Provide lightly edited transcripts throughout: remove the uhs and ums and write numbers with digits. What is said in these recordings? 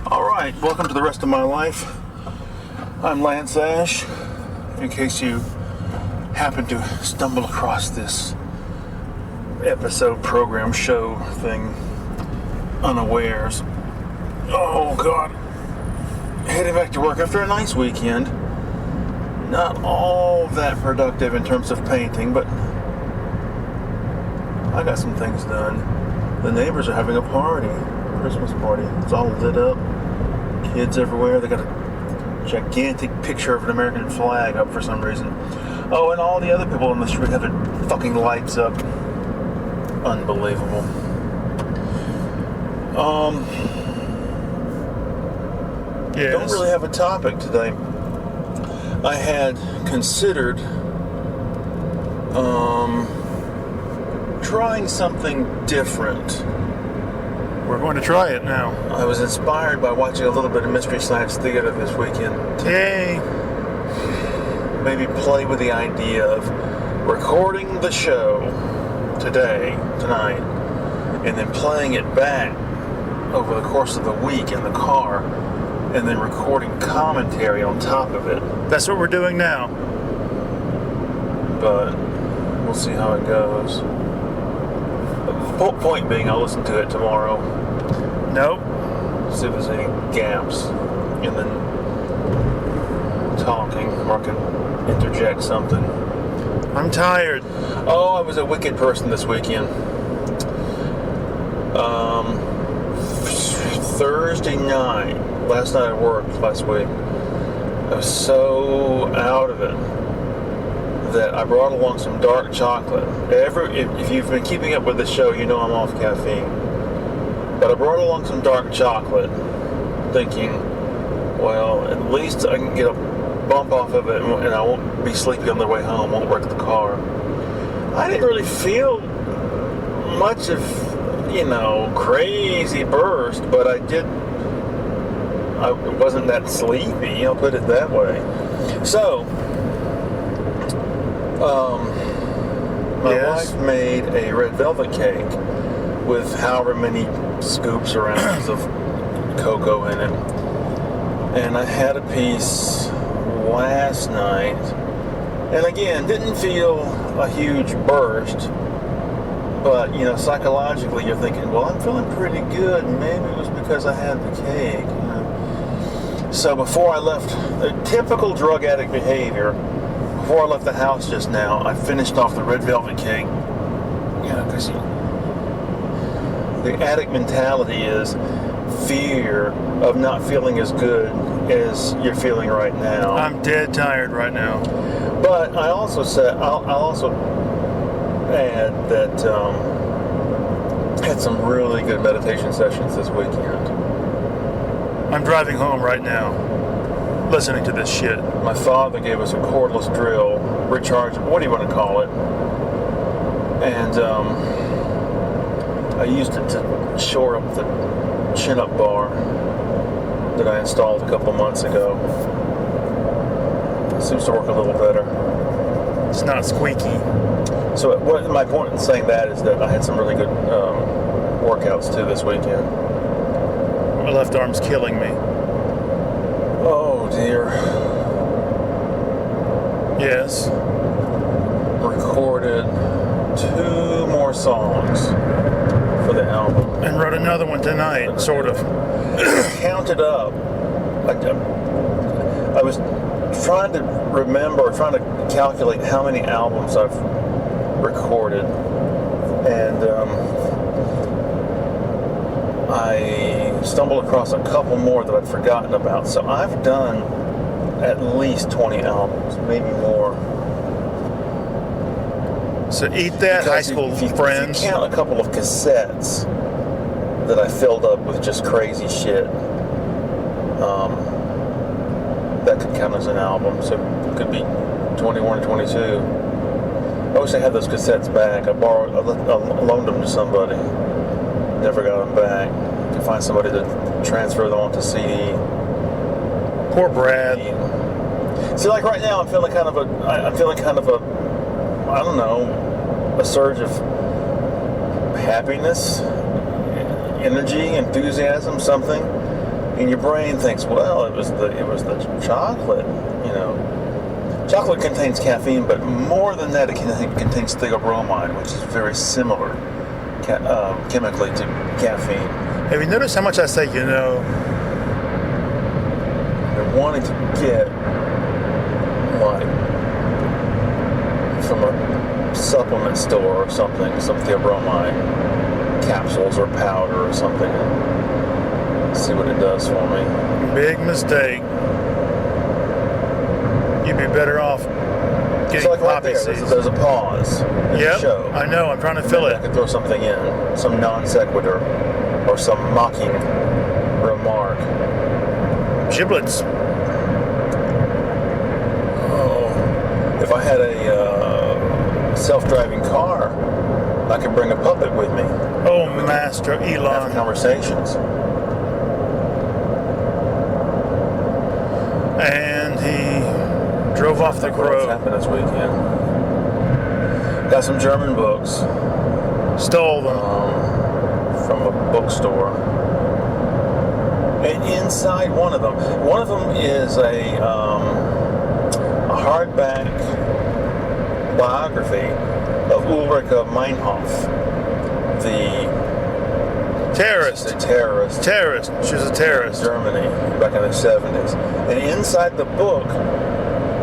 Alright, welcome to the rest of my life. I'm Lance Ash. In case you happen to stumble across this episode, program, show thing unawares. Oh God. Heading back to work after a nice weekend. Not all that productive in terms of painting, but I got some things done. The neighbors are having a party, Christmas party. It's all lit up. Kids everywhere. They got a gigantic picture of an American flag up for some reason. Oh, and all the other people on the street have their fucking lights up. Unbelievable. Yes. Don't really have a topic today. I had considered trying something different. We're going to try it now. I was inspired by watching a little bit of Mystery Science Theater this weekend. Yay! Maybe play with the idea of recording the show tonight, and then playing it back over the course of the week in the car, and then recording commentary on top of it. That's what we're doing now. But we'll see how it goes. Point being, I'll listen to it tomorrow. Nope. See if there's any gaps in the talking, or I can interject something. I'm tired. Oh, I was a wicked person this weekend. Thursday night, last night I worked last week, I was so out of it that I brought along some dark chocolate. If you've been keeping up with the show, you know I'm off caffeine. But I brought along some dark chocolate, thinking, well, at least I can get a bump off of it and I won't be sleepy on the way home, won't wreck the car. I didn't really feel much of, crazy burst, but I wasn't that sleepy, I'll put it that way. So, my wife made a red velvet cake with however many scoops or ounces of cocoa in it. And I had a piece last night. And again, didn't feel a huge burst. But, psychologically you're thinking, well, I'm feeling pretty good. Maybe it was because I had the cake. So before I left, the typical drug addict behavior, before I left the house just now, I finished off the red velvet cake. Because the addict mentality is fear of not feeling as good as you're feeling right now. I'm dead tired right now. But I also said, I'll also add that had some really good meditation sessions this weekend. I'm driving home right now, listening to this shit. My father gave us a cordless drill, rechargeable, what do you want to call it? And I used it to shore up the chin-up bar that I installed a couple months ago. It seems to work a little better. It's not squeaky. So my point in saying that is that I had some really good workouts too this weekend. My left arm's killing me. Oh dear. Yes. Recorded 2 more songs for the album. And wrote another one tonight, sort of. Counted up. I was trying to calculate how many albums I've recorded, and I stumbled across a couple more that I'd forgotten about. So I've done at least 20 albums, maybe more. So eat that, high school friends. If you count a couple of cassettes that I filled up with just crazy shit, that could count as an album. So it could be 21 or 22. I wish I had those cassettes back. I loaned them to somebody. Never got them back. I could find somebody to transfer them onto CD. Poor Brad. See, like right now, I'm feeling kind of a, I don't know, a surge of happiness, energy, enthusiasm, something. And your brain thinks, well, it was the chocolate, Chocolate contains caffeine, but more than that, it contains theobromine, which is very similar chemically to caffeine. Have you noticed how much I say you know? They're wanting to get, like, from a supplement store or something, some theobromine capsules or powder or something, and see what it does for me. Big mistake. You'd be better off getting So like right poppy there, seeds. there's a pause in the show. I know. I'm trying to fill Maybe it. I could throw something in, some non sequitur, or some mocking remark. Giblets. Oh, if I had a self-driving car, I could bring a puppet with me. Oh, Master Have Elon. conversations. And he drove off the What else crow. happened this weekend? Got some German books Stole them. from a bookstore. And inside one of them is a hardback biography of Ulrike Meinhof, the Terrorist. terrorist Terrorist. She was a in terrorist. Germany back in the 70s. And inside the book,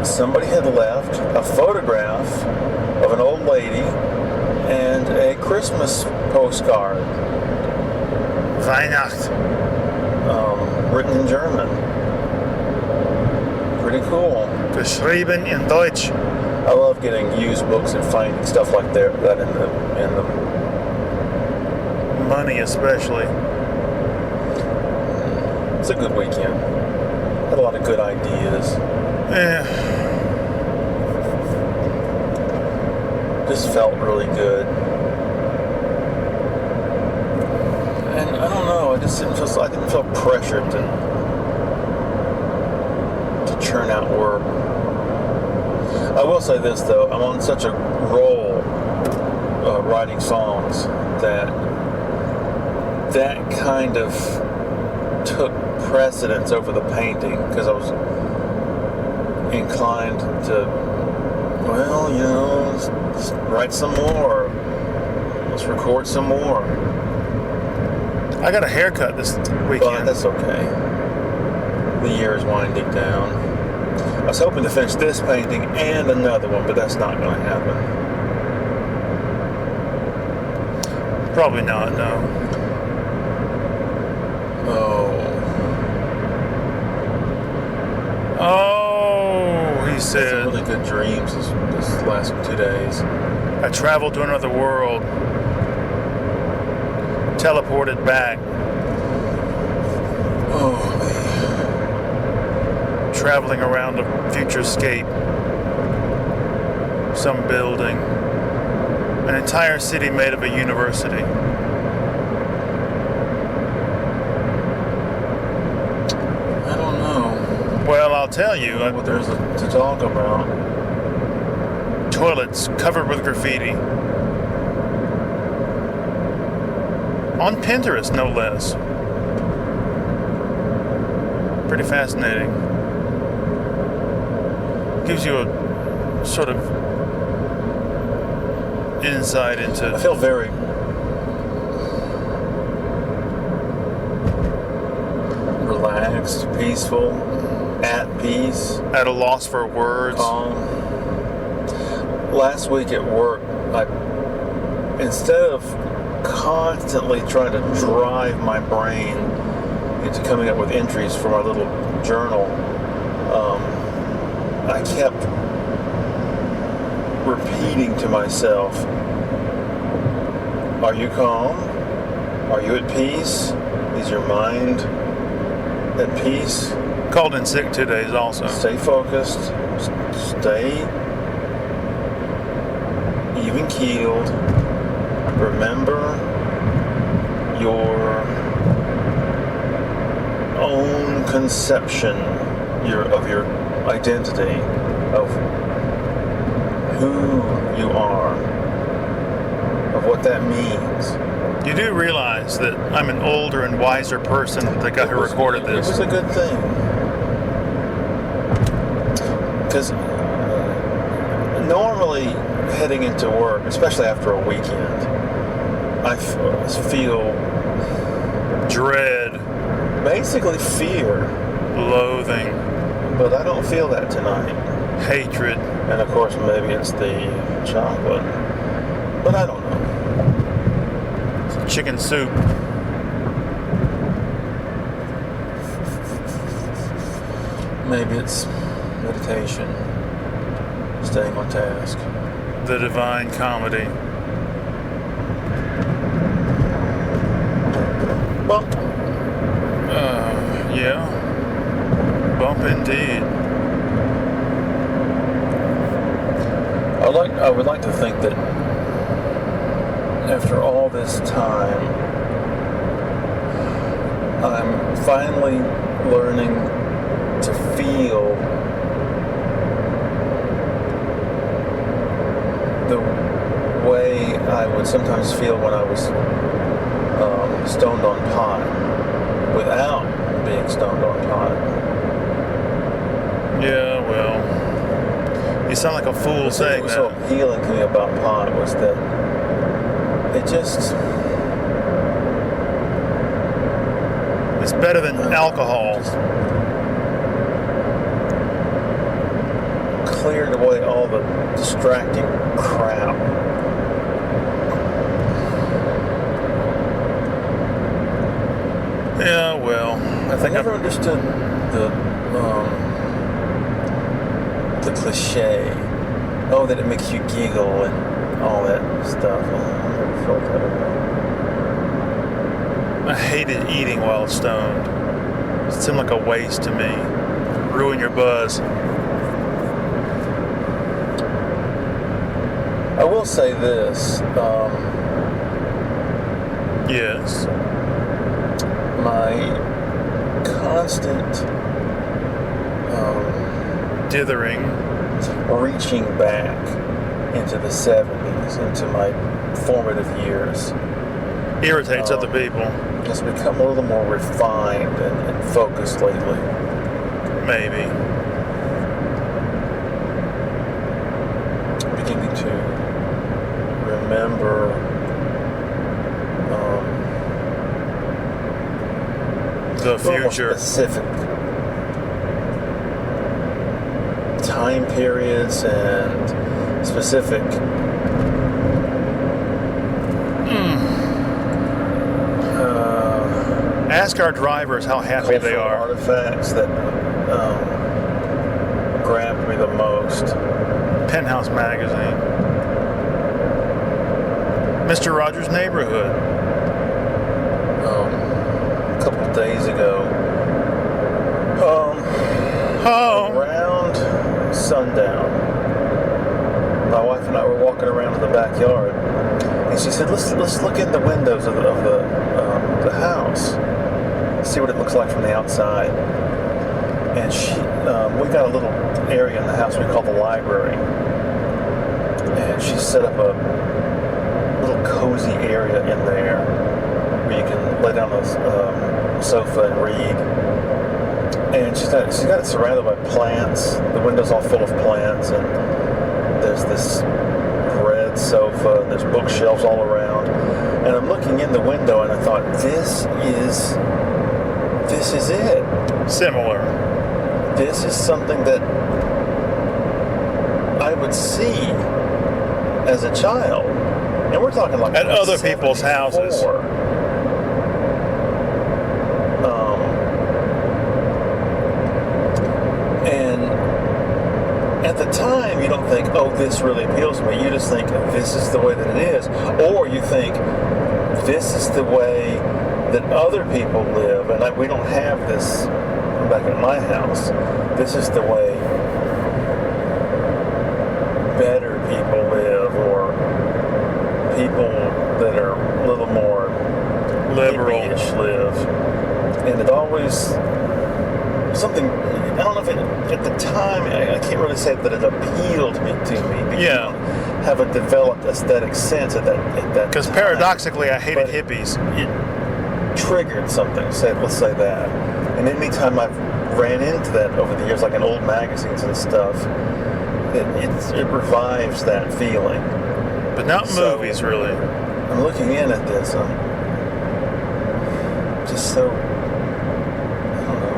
somebody had left a photograph of an old lady and a Christmas postcard Weihnacht. written in German. Pretty cool. Geschrieben in Deutsch. I love getting used books and finding stuff like that in the Money especially. It's a good weekend. Had a lot of good ideas. Eh. Just felt really good. And I don't know, I didn't feel pressured to churn out work. I will say this though, I'm on such a roll writing songs that kind of took precedence over the painting, because I was inclined to, well, let's write some more. Let's record some more. I got a haircut this But weekend. that's okay. The year is winding down. I was hoping to finish this painting and another one, but that's not going to happen. Probably not, no. Oh, he Had some said. really good dreams this last 2 days. I traveled to another world. Teleported back. Oh, Traveling around a futurescape. Some building. An entire city made of a university. I don't know Well, I'll tell you, what there's to talk about. toilets covered with graffiti. On Pinterest, no less. Pretty fascinating. Gives you a sort of insight I into feel very relaxed, peaceful, at peace, at a loss for words. calm. Last week at work, instead of constantly trying to drive my brain into coming up with entries for my little journal, I kept repeating to myself, are you calm? Are you at peace? Is your mind at peace? Called in sick 2 days also. Stay focused. Stay even keeled. Remember your own conception of your identity, of who you are, of what that means. You do realize realize that I'm an older and wiser person that got her recorded It this. was a good thing. Because normally heading into work, especially after a weekend, I feel Dread, basically fear, loathing, but I don't feel that tonight. hatred. And of course, maybe it's the chocolate, but I don't know. Chicken soup. Maybe it's meditation, staying on task. The Divine Comedy. Well, Yeah. Bump indeed. I would like to think that after all this time, I'm finally learning to feel the way I would sometimes feel when I was stoned on pot, without being stoned on pot. Yeah, well, you sound like a fool The thing that saying was so that. appealing to me about pot was that it just It's better than alcohol. just cleared away all the distracting crap. Yeah, well, I I think never understood the cliche. Oh, that it makes you giggle and all that stuff. I never felt that way. I hated eating while stoned. It seemed like a waste to me. Ruin your buzz. I will say this. Yes. My constant Dithering. reaching back into the 70s, into my formative years, Irritates other people. has become a little more refined and focused lately. Maybe. Beginning to remember The a little more future. specific time periods and specific Ask our drivers how happy they cultural are. artifacts that grabbed me the most. Penthouse Magazine. Mr. Rogers' Neighborhood. A couple of days ago, Oh, around sundown, my wife and I were walking around in the backyard, and she said, "Let's look in the windows of the house, see what it looks like from the outside." And we got a little area in the house we call the library, and she set up a little cozy area in there where you can lay down on the sofa and read. And she's got it surrounded by plants. The window's all full of plants, and there's this red sofa, and there's bookshelves all around. And I'm looking in the window, and I thought, this is it. similar. This is something that I would see as a child. And we're talking like At other people's houses. 74. And at the time, you don't think, oh, this really appeals to me. You just think, this is the way that it is. Or you think, this is the way that other people live. And we don't have this back at my house. This is the way better people live, or people that are a little more Liberal. hippie-ish live. And it always something, I don't know if it, at the time, I can't really say that it appealed to me because Yeah. have a developed aesthetic sense at that Because time. paradoxically, I hated But hippies. It triggered something. Let's say that. And anytime I've ran into that over the years, like in old magazines and stuff, it revives that feeling. But not So- movies, really. I'm looking in at this. I'm just so. I don't know.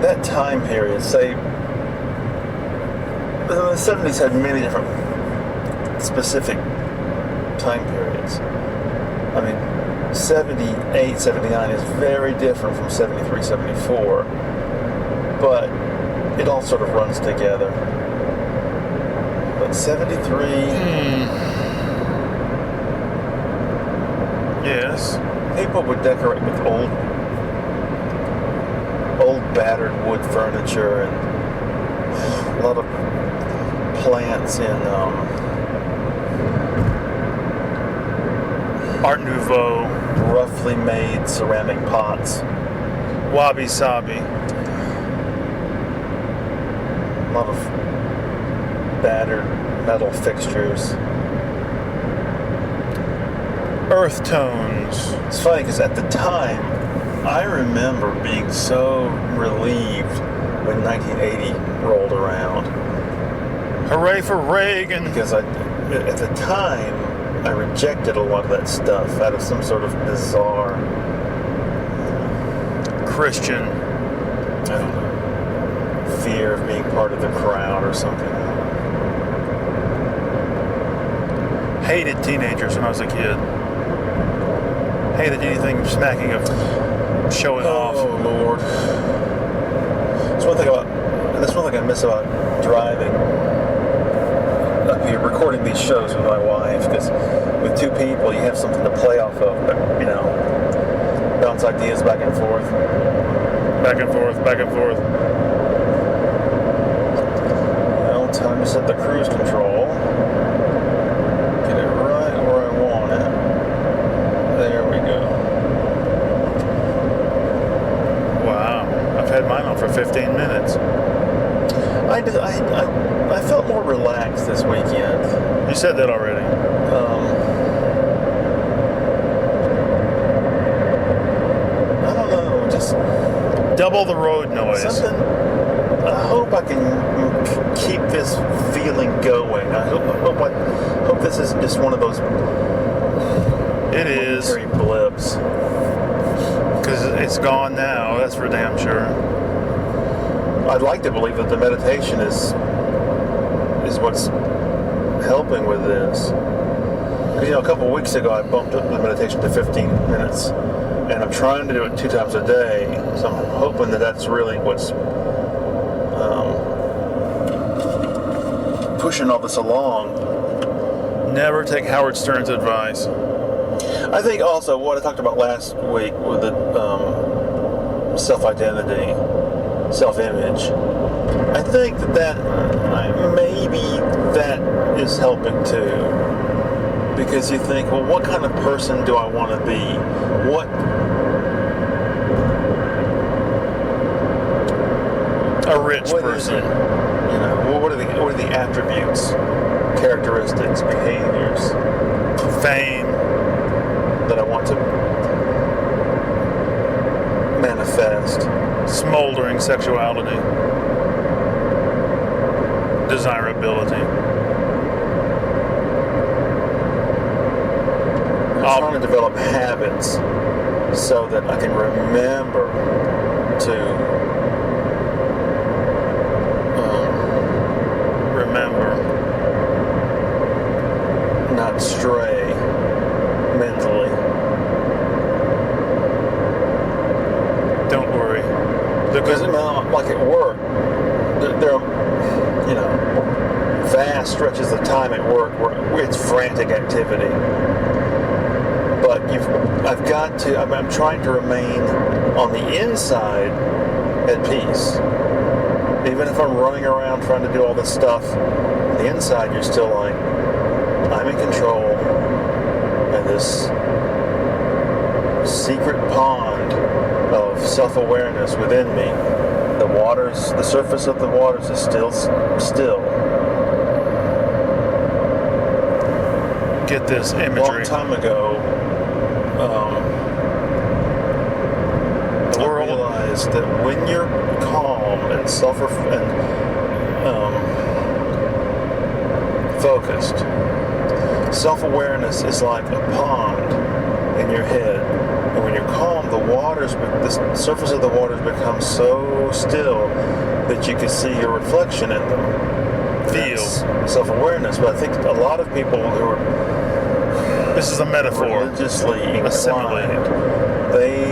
That time period, say. The 70s had many different specific time periods. I mean, 78, 79 is very different from 73, 74. But it all sort of runs together. But 73. Yes. People would decorate with old battered wood furniture and a lot of plants in Art Nouveau. roughly made ceramic pots. Wabi Sabi. A lot of battered metal fixtures. Earth tones. It's funny because at the time, I remember being so relieved when 1980 rolled around. Hooray for Reagan. Because at the time, I rejected a lot of that stuff out of some sort of bizarre, Christian. I don't know, fear of being part of the crowd or something. Hated teenagers when I was a kid. Hated anything smacking of showing off. Oh Lord! That's one thing I miss about driving up here, recording these shows with my wife. Because with two people, you have something to play off of. But, bounce ideas back and forth. Back and forth, back and forth. Time to set the cruise control. Get it right where I want it. There we go. Wow. I've had mine on for 15 minutes. I felt more relaxed this weekend. You said that already. I don't know, just Double the road noise. something. I hope I can keep this feeling going. I hope this isn't just one of those It is. momentary blips. Because it's gone now. That's for damn sure. I'd like to believe that the meditation is what's helping with this. Because, a couple of weeks ago I bumped up the meditation to 15 minutes, and I'm trying to do it 2 times a day. So I'm hoping that that's really what's pushing all this along. Never take Howard Stern's advice. I think also what I talked about last week with the self-identity, self-image. I think that maybe that is helping too, because you think, well, what kind of person do I want to be? A rich What is person. it? What are the attributes, characteristics, behaviors Fame. that I want to manifest? Smoldering sexuality. Desirability. I'm trying to develop habits so that I can remember to not stray mentally. Don't worry. Because like at work, there are vast stretches of time at work where it's frantic activity. But I'm trying to remain on the inside at peace. Even if I'm running around trying to do all this stuff, on the inside you're still like, I'm in control, and this secret pond of self-awareness within me The surface of the waters is still. Get this A imagery. long time ago, I realized that when you're calm and focused, self-awareness is like a pond in your head. And when you're calm, the surface of the waters becomes so still that you can see your reflection in them. Feels self-awareness. But I think a lot of people who are This is a metaphor. religiously Assimilated. inclined, they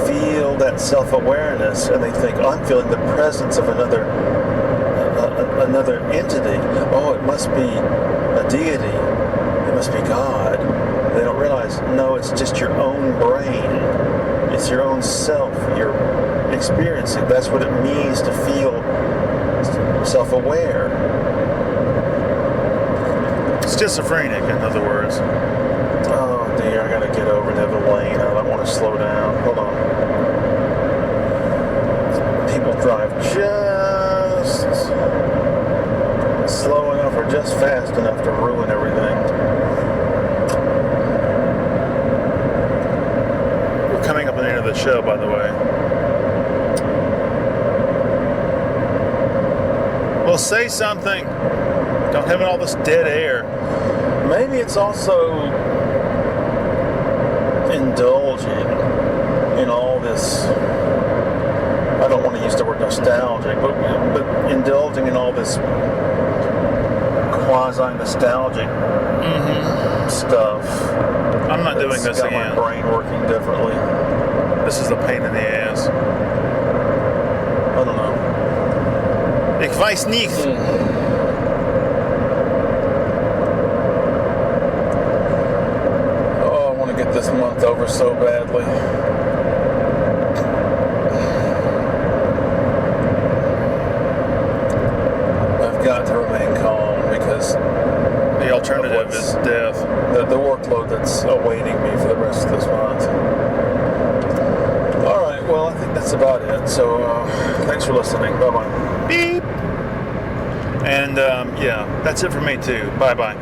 feel that self-awareness and they think, I'm feeling the presence of another entity. Oh, it must be a deity. It must be God. They don't realize, no, it's just your own brain. It's your own self. You're experiencing. That's what it means to feel self-aware. Schizophrenic, in other words. Oh dear, I gotta get over the other lane. I don't want to slow down. Hold on. People drive just slow enough or just fast enough to ruin everything. We're coming up on the end of the show, by the way. Well, say something. Don't have all this dead air. Maybe it's also indulging in all this. I don't want to use the word nostalgic, but indulging in all this quasi-nostalgic stuff. I'm not doing It's this got again. my brain working differently. This is a pain in the ass. I don't know. Ich weiß nicht. Oh, I want to get this month over so badly. I've got to remain calm because The alternative is death. the workload that's awaiting me for the rest of this month. All right, well, I think that's about it. So thanks for listening. Bye-bye. Beep. And yeah, that's it for me too. Bye-bye.